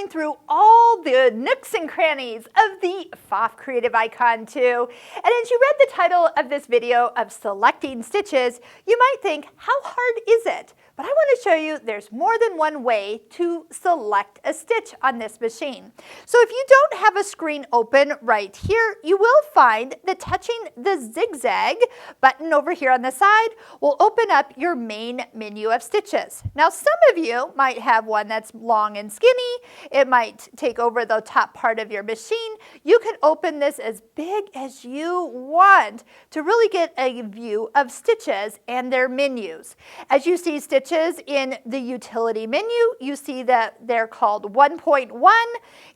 going through all the nooks and crannies of the Pfaff creative icon too. And as you read the title of this video of selecting stitches, you might think, how hard is it? But I want to show you there's more than one way to select a stitch on this machine. So if you don't have a screen open right here, you will find that touching the zigzag button over here on the side will open up your main menu of stitches. Now some of you might have one that's long and skinny. It might take over the top part of your machine. You can open this as big as you want to really get a view of stitches and their menus. As you see stitches in the utility menu, you see that they're called 1.1,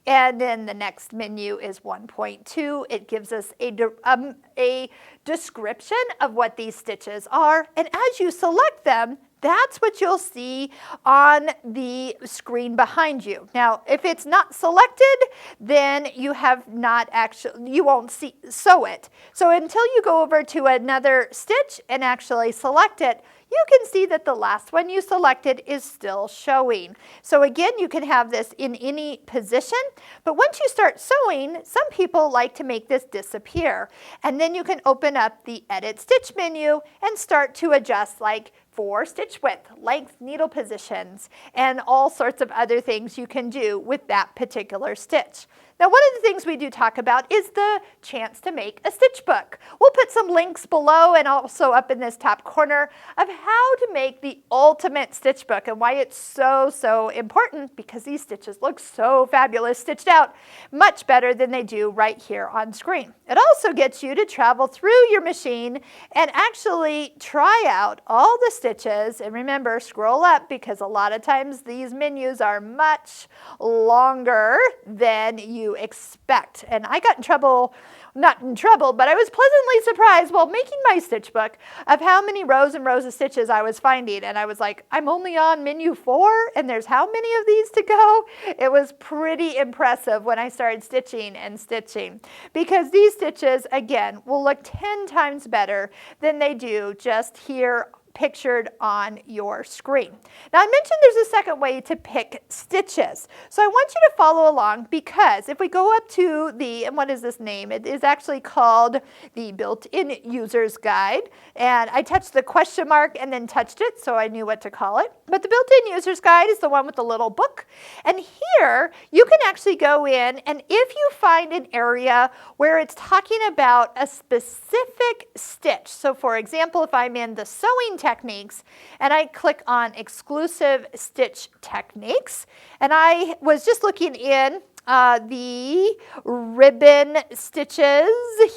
and then the next menu is 1.2. It gives us a description of what these stitches are, and as you select them, that's what you'll see on the screen behind you. Now, if it's not selected, then you won't sew it. So until you go over to another stitch and actually select it, you can see that the last one you selected is still showing. So again, you can have this in any position, but once you start sewing, some people like to make this disappear. And then you can open up the Edit Stitch menu and start to adjust like for stitch width, length, needle positions, and all sorts of other things you can do with that particular stitch. Now, one of the things we do talk about is the chance to make a stitch book. We'll put some links below and also up in this top corner of how to make the ultimate stitch book and why it's so important, because these stitches look so fabulous stitched out, much better than they do right here on screen. It also gets you to travel through your machine and actually try out all the stitches. And remember, scroll up, because a lot of times these menus are much longer than you expect. And I got in trouble, not in trouble, but I was pleasantly surprised while making my stitch book of how many rows and rows of stitches I was finding. And I was like, I'm only on menu 4 and there's how many of these to go? It was pretty impressive when I started stitching and stitching, because these stitches, again, will look 10 times better than they do just here pictured on your screen. Now, I mentioned there's a second way to pick stitches. So I want you to follow along, because if we go up to the, and what is this name? It is actually called the Built-in User's Guide. And I touched the question mark and then touched it, so I knew what to call it. But the Built-in User's Guide is the one with the little book. And here you can actually go in, and if you find an area where it's talking about a specific stitch, so for example, if I'm in the sewing techniques and I click on exclusive stitch techniques, and I was just looking in the ribbon stitches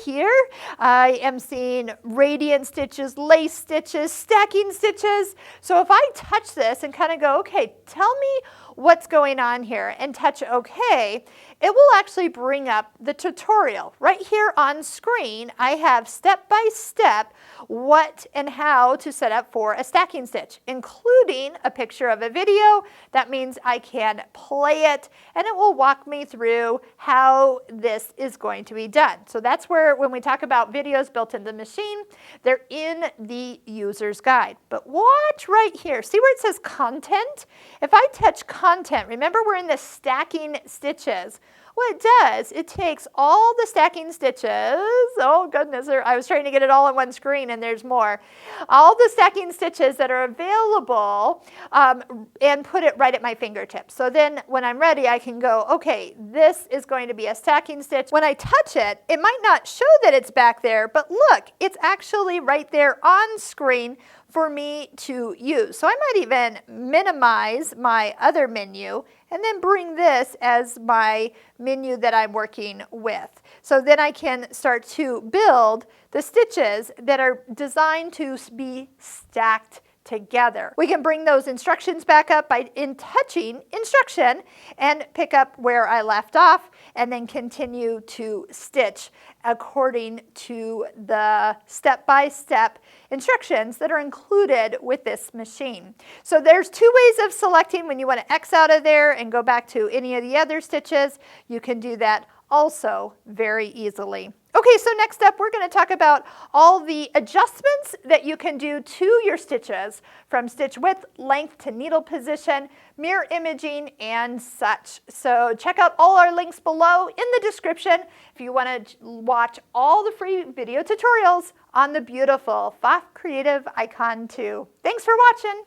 here. I am seeing radiant stitches, lace stitches, stacking stitches. So if I touch this and kind of go, okay, tell me what's going on here, and touch OK, it will actually bring up the tutorial. Right here on screen, I have step by step what and how to set up for a stacking stitch, including a picture of a video. That means I can play it, and it will walk me through how this is going to be done. So that's where, when we talk about videos built into the machine, they're in the user's guide. But watch right here. See where it says content? If I touch content, remember we're in the stacking stitches. What it does, it takes all the stacking stitches, oh goodness, I was trying to get it all on one screen and there's more, all the stacking stitches that are available, and put it right at my fingertips. So then when I'm ready, I can go, okay, this is going to be a stacking stitch. When I touch it, it might not show that it's back there, but look, it's actually right there on screen for me to use. So I might even minimize my other menu and then bring this as my menu that I'm working with. So then I can start to build the stitches that are designed to be stacked together. We can bring those instructions back up by touching instruction and pick up where I left off, and then continue to stitch according to the step-by-step instructions that are included with this machine. So there's two ways of selecting when you want to X out of there and go back to any of the other stitches. You can do that also very easily. Okay, so next up we're going to talk about all the adjustments that you can do to your stitches, from stitch width, length to needle position, mirror imaging, and such. So check out all our links below in the description if you want to watch all the free video tutorials on the beautiful Pfaff Creative Icon 2. Thanks for watching.